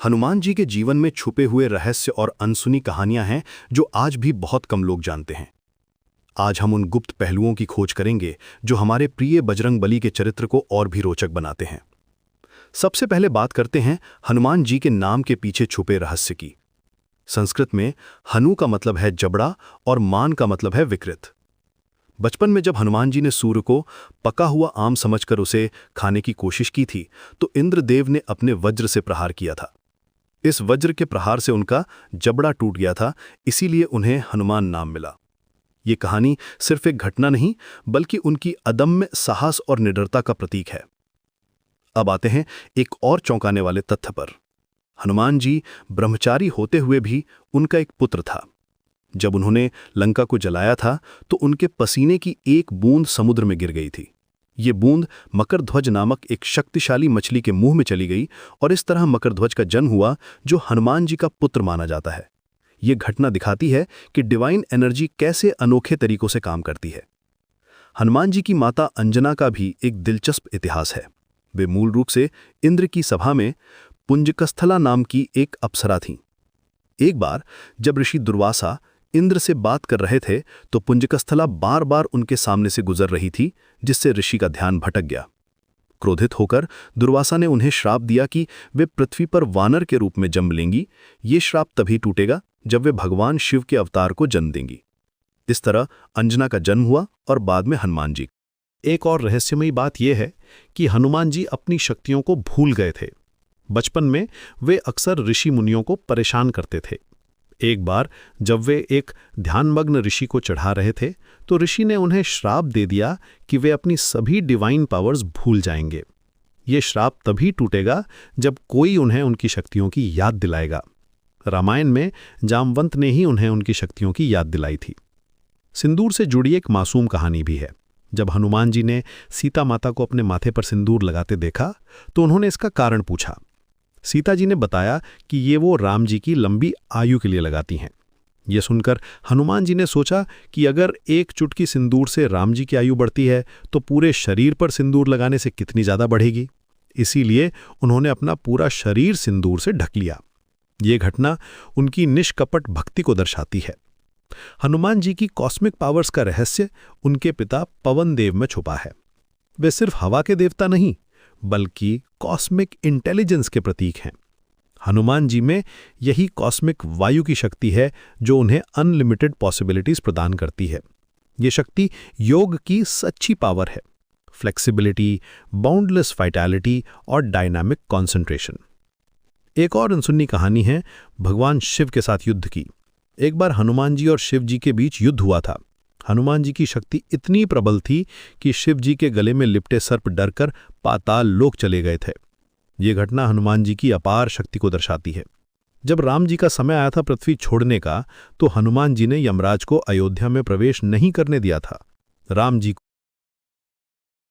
हनुमान जी के जीवन में छुपे हुए रहस्य और अनसुनी कहानियां हैं जो आज भी बहुत कम लोग जानते हैं। आज हम उन गुप्त पहलुओं की खोज करेंगे जो हमारे प्रिय बजरंगबली के चरित्र को और भी रोचक बनाते हैं। सबसे पहले बात करते हैं हनुमान जी के नाम के पीछे छुपे रहस्य की। संस्कृत में हनु का मतलब है जबड़ा और मान का मतलब है विकृत। बचपन में जब हनुमान जी ने सूर्य को पका हुआ आम समझकर उसे खाने की कोशिश की थी तो इंद्रदेव ने अपने वज्र से प्रहार किया था। इस वज्र के प्रहार से उनका जबड़ा टूट गया था, इसीलिए उन्हें हनुमान नाम मिला। ये कहानी सिर्फ एक घटना नहीं बल्कि उनकी अदम्य साहस और निडरता का प्रतीक है। अब आते हैं एक और चौंकाने वाले तथ्य पर। हनुमान जी ब्रह्मचारी होते हुए भी उनका एक पुत्र था। जब उन्होंने लंका को जलाया था तो उनके पसीने की एक बूंद समुद्र में गिर गई थी। ये बूंद मकरध्वज नामक एक शक्तिशाली मछली के मुंह में चली गई और इस तरह मकरध्वज का जन्म हुआ जो हनुमान जी का पुत्र माना जाता है। ये घटना दिखाती है कि डिवाइन एनर्जी कैसे अनोखे तरीकों से काम करती है। हनुमान जी की माता अंजना का भी एक दिलचस्प इतिहास है। वे मूल रूप से इंद्र की सभा में पुंजकस्थला नाम की एक अप्सरा थीं। एक बार जब ऋषि दुर्वासा इंद्र से बात कर रहे थे तो पुंजकस्थला बार बार उनके सामने से गुजर रही थी, जिससे ऋषि का ध्यान भटक गया। क्रोधित होकर दुर्वासा ने उन्हें श्राप दिया कि वे पृथ्वी पर वानर के रूप में जन्म लेंगी। ये श्राप तभी टूटेगा जब वे भगवान शिव के अवतार को जन्म देंगी। इस तरह अंजना का जन्म हुआ और बाद में हनुमान जी। एक और रहस्यमयी बात यह है कि हनुमान जी अपनी शक्तियों को भूल गए थे। बचपन में वे अक्सर ऋषि मुनियों को परेशान करते थे। एक बार जब वे एक ध्यानमग्न ऋषि को चढ़ा रहे थे तो ऋषि ने उन्हें श्राप दे दिया कि वे अपनी सभी डिवाइन पावर्स भूल जाएंगे। ये श्राप तभी टूटेगा जब कोई उन्हें उनकी शक्तियों की याद दिलाएगा। रामायण में जामवंत ने ही उन्हें उनकी शक्तियों की याद दिलाई थी। सिंदूर से जुड़ी एक मासूम कहानी भी है। जब हनुमान जी ने सीता माता को अपने माथे पर सिंदूर लगाते देखा तो उन्होंने इसका कारण पूछा। सीता जी ने बताया कि ये वो राम जी की लंबी आयु के लिए लगाती हैं। ये सुनकर हनुमान जी ने सोचा कि अगर एक चुटकी सिंदूर से राम जी की आयु बढ़ती है तो पूरे शरीर पर सिंदूर लगाने से कितनी ज़्यादा बढ़ेगी। इसीलिए उन्होंने अपना पूरा शरीर सिंदूर से ढक लिया। ये घटना उनकी निष्कपट भक्ति को दर्शाती है। हनुमान जी की कॉस्मिक पावर्स का रहस्य उनके पिता पवन देव में छुपा है। वे सिर्फ हवा के देवता नहीं बल्कि कॉस्मिक इंटेलिजेंस के प्रतीक हैं। हनुमान जी में यही कॉस्मिक वायु की शक्ति है जो उन्हें अनलिमिटेड पॉसिबिलिटीज प्रदान करती है। ये शक्ति योग की सच्ची पावर है। फ्लेक्सिबिलिटी, बाउंडलेस वाइटैलिटी और डायनामिक कॉन्सेंट्रेशन। एक और अनसुनी कहानी है भगवान शिव के साथ युद्ध की। एक बार हनुमान जी और शिव जी के बीच युद्ध हुआ था। हनुमान जी की शक्ति इतनी प्रबल थी कि शिव जी के गले में लिपटे सर्प डरकर पाताल लोक चले गए थे। ये घटना हनुमान जी की अपार शक्ति को दर्शाती है। जब राम जी का समय आया था पृथ्वी छोड़ने का तो हनुमान जी ने यमराज को अयोध्या में प्रवेश नहीं करने दिया था। राम जी